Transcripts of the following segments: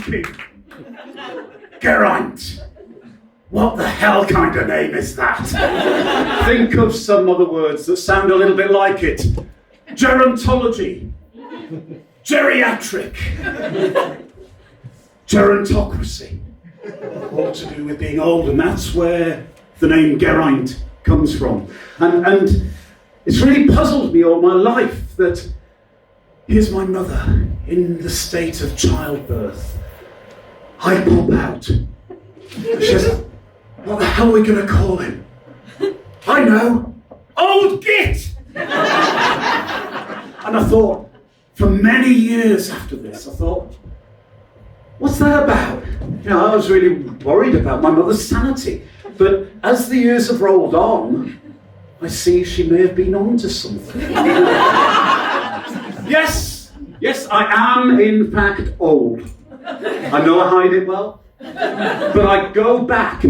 crikey! Geraint! What the hell kind of name is that? Think of some other words that sound a little bit like it. Gerontology. Geriatric. Gerontocracy. All to do with being old, and that's where the name Geraint comes from. And it's really puzzled me all my life that here's my mother in the state of childbirth. I pop out. She says, what the hell are we going to call him? I know. Old Git! And I thought, for many years after this, I thought, what's that about? You know, I was really worried about my mother's sanity. But as the years have rolled on, I see she may have been onto something. Yes, I am in fact old. I know I hide it well, but I go back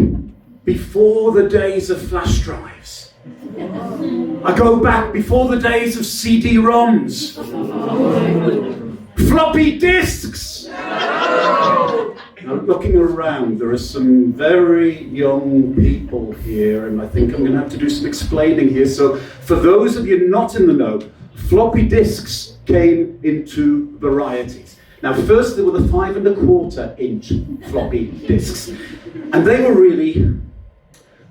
before the days of flash drives. I go back before the days of CD-ROMs, floppy disks. Now, looking around, there are some very young people here, and I think I'm going to have to do some explaining here. So, for those of you not in the know, floppy disks came in two varieties. Now, first there were the 5 1/4 inch floppy disks, and they were really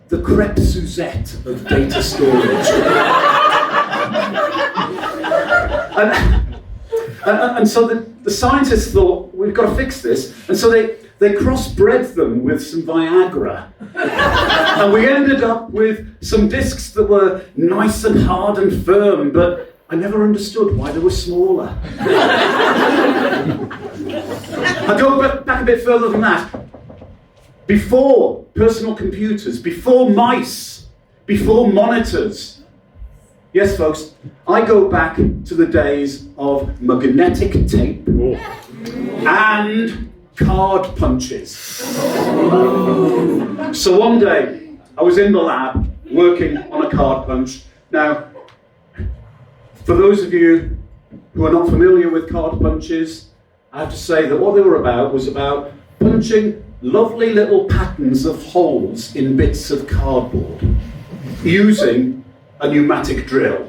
the crepe Suzette of data storage. and so the scientists thought, we've got to fix this, and so they crossbred them with some Viagra. And we ended up with some discs that were nice and hard and firm, but I never understood why they were smaller. I go back a bit further than that. Before personal computers, before mice, before monitors. Yes, folks, I go back to the days of magnetic tape and card punches. So one day, I was in the lab working on a card punch. Now, for those of you who are not familiar with card punches, I have to say that what they were about was about punching lovely little patterns of holes in bits of cardboard using a pneumatic drill.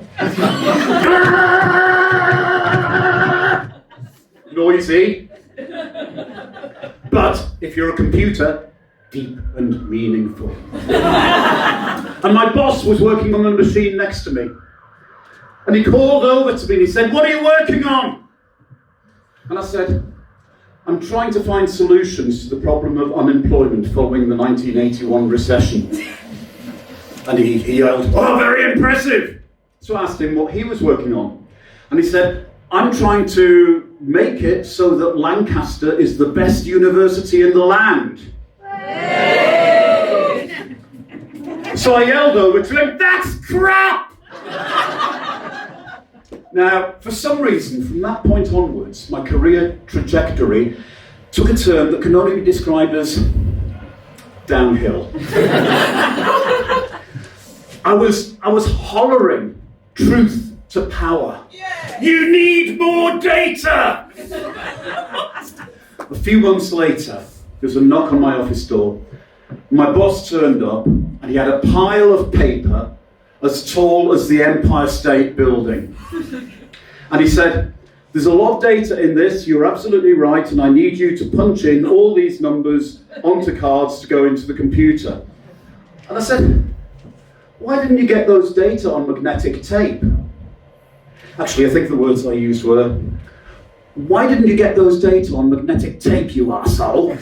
Noisy, but if you're a computer, deep and meaningful. And my boss was working on the machine next to me, and he called over to me and he said, "What are you working on?" And I said, "I'm trying to find solutions to the problem of unemployment following the 1981 recession." And he yelled, "Oh, very impressive!" So I asked him what he was working on. And he said, "I'm trying to make it so that Lancaster is the best university in the land." Hey! So I yelled over to him, "That's crap!" Now, for some reason, from that point onwards, my career trajectory took a turn that can only be described as downhill. I was hollering truth to power. Yeah. You need more data! A few months later, there was a knock on my office door. My boss turned up, and he had a pile of paper as tall as the Empire State Building. And he said, "There's a lot of data in this, you're absolutely right, and I need you to punch in all these numbers onto cards to go into the computer." And I said, "Why didn't you get those data on magnetic tape?" Actually, I think the words I used were, "Why didn't you get those data on magnetic tape, you arsehole?"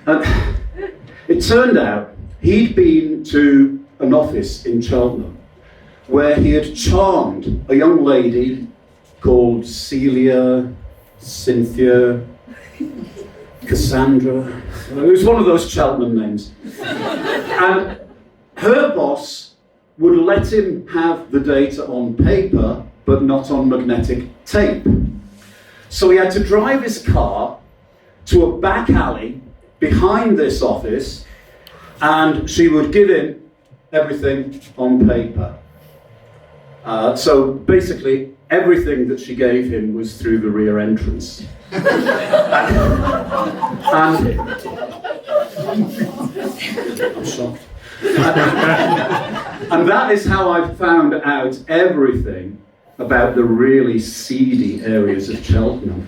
And it turned out he'd been to an office in Cheltenham where he had charmed a young lady called Celia, Cynthia, Cassandra. It was one of those Cheltenham names. And her boss would let him have the data on paper, but not on magnetic tape. So he had to drive his car to a back alley behind this office, and she would give him everything on paper. So basically, everything that she gave him was through the rear entrance. and I'm shocked. And that is how I found out everything about the really seedy areas of Cheltenham.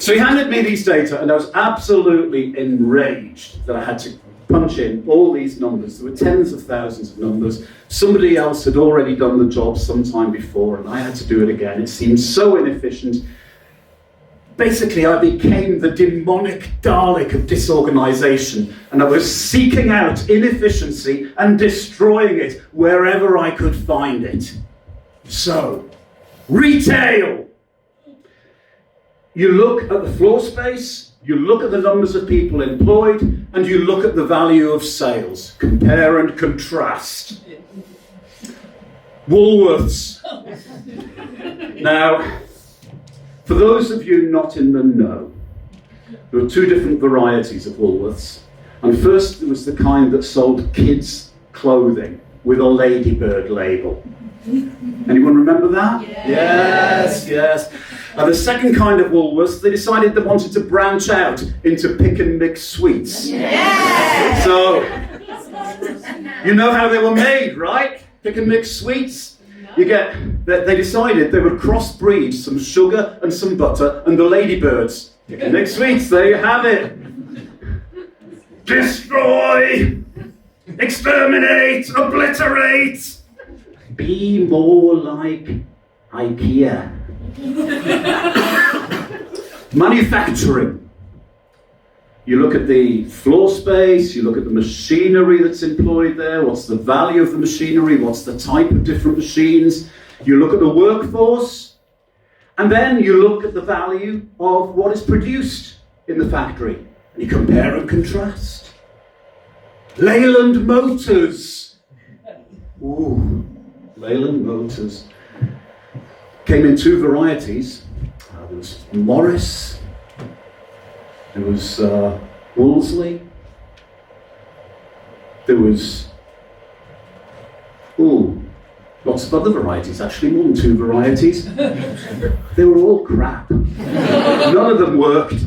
So he handed me these data, and I was absolutely enraged that I had to punch in all these numbers. There were tens of thousands of numbers. Somebody else had already done the job sometime before, and I had to do it again. It seemed so inefficient. Basically, I became the demonic Dalek of disorganisation, and I was seeking out inefficiency and destroying it wherever I could find it. So, retail. You look at the floor space, you look at the numbers of people employed, and you look at the value of sales. Compare and contrast. Woolworths. Now, for those of you not in the know, there were two different varieties of Woolworths. And first there was the kind that sold kids' clothing with a ladybird label. Anyone remember that? Yes. And the second kind of Woolworths, they decided they wanted to branch out into pick and mix sweets. Yes. So, you know how they were made, right? Pick and mix sweets. They decided they would crossbreed some sugar and some butter and the ladybirds. Pick and mix sweets, there you have it. Destroy, exterminate, obliterate. Be more like IKEA. Manufacturing. You look at the floor space, you look at the machinery that's employed there, what's the value of the machinery, what's the type of different machines. You look at the workforce, and then you look at the value of what is produced in the factory. And you compare and contrast. Leyland Motors. Ooh, Leyland Motors. Came in two varieties. There was Morris. There was Wolseley. There was, lots of other varieties, actually, more than two varieties. They were all crap. None of them worked.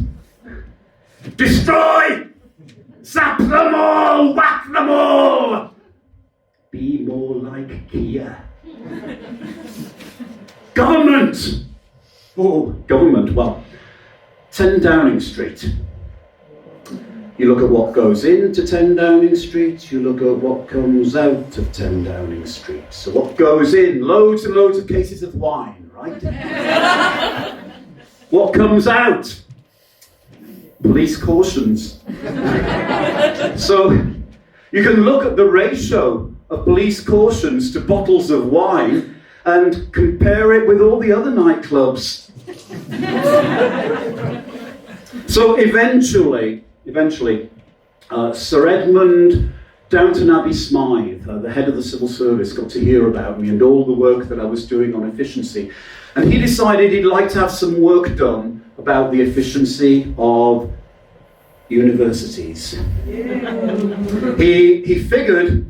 Destroy! Zap them all! Whack them all! Be more like Kia. Government! Government, well, 10 Downing Street. You look at what goes into 10 Downing Street, you look at what comes out of 10 Downing Street. So what goes in? Loads and loads of cases of wine, right? What comes out? Police cautions. So you can look at the ratio of police cautions to bottles of wine and compare it with all the other nightclubs. So eventually, Sir Edmund Downton Abbey Smythe, the head of the civil service, got to hear about me and all the work that I was doing on efficiency. And he decided he'd like to have some work done about the efficiency of universities. He figured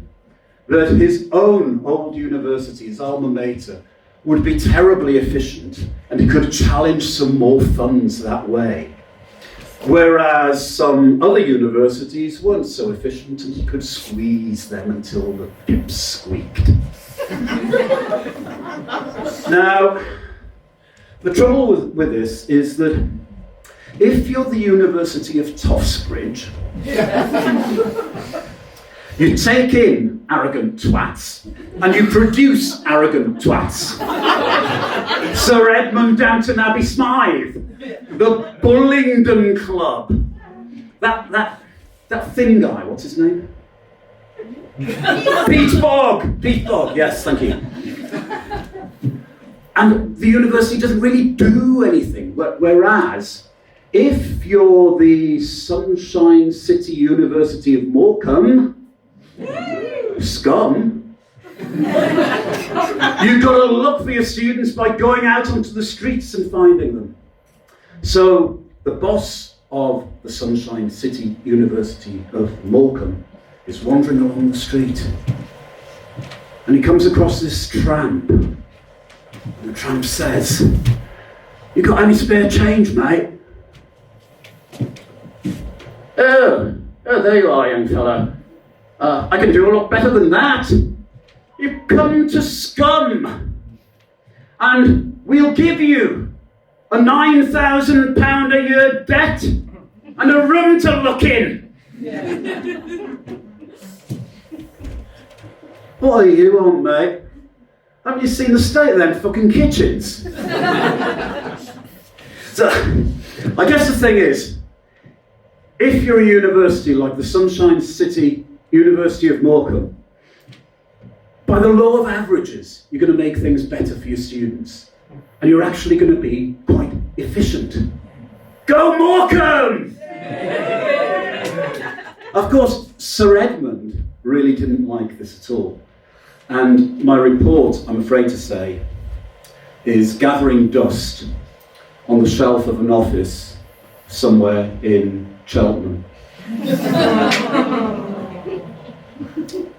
that his own old university, his alma mater, would be terribly efficient and he could challenge some more funds that way. Whereas some other universities weren't so efficient and he could squeeze them until the pips squeaked. Now, the trouble with this is that if you're the University of Toftsbridge, you take in arrogant twats and you produce arrogant twats. Sir Edmund Downton Abbey Smythe, the Bullingdon Club, that thin guy, what's his name? Pete Bogg, yes, thank you. And the university doesn't really do anything, whereas if you're the Sunshine City University of Morecambe, scum, you've got to look for your students by going out onto the streets and finding them. So the boss of the Sunshine City University of Morecambe is wandering along the street And he comes across this tramp. And the tramp says, "You got any spare change, mate?" Oh, there you are, young fella. I can do a lot better than that. You've come to Scum, and we'll give you a £9,000 a year debt and a room to look in. What are you on, mate? Haven't you seen the state of them fucking kitchens? So, I guess the thing is, if you're a university like the Sunshine City University of Morecambe, by the law of averages, you're going to make things better for your students. And you're actually going to be quite efficient. Go Morecambe! Of course, Sir Edmund really didn't like this at all. And my report, I'm afraid to say, is gathering dust on the shelf of an office somewhere in Cheltenham.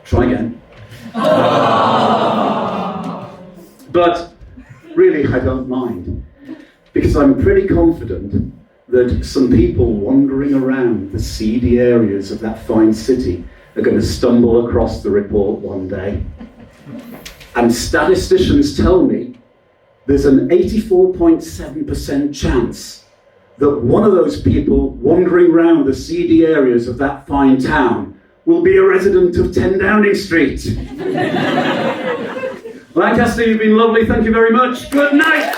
Try again. But really, I don't mind, because I'm pretty confident that some people wandering around the seedy areas of that fine city are going to stumble across the report one day. And statisticians tell me there's an 84.7% chance that one of those people wandering around the seedy areas of that fine town will be a resident of 10 Downing Street. Lancaster, you've been lovely. Thank you very much. Good night.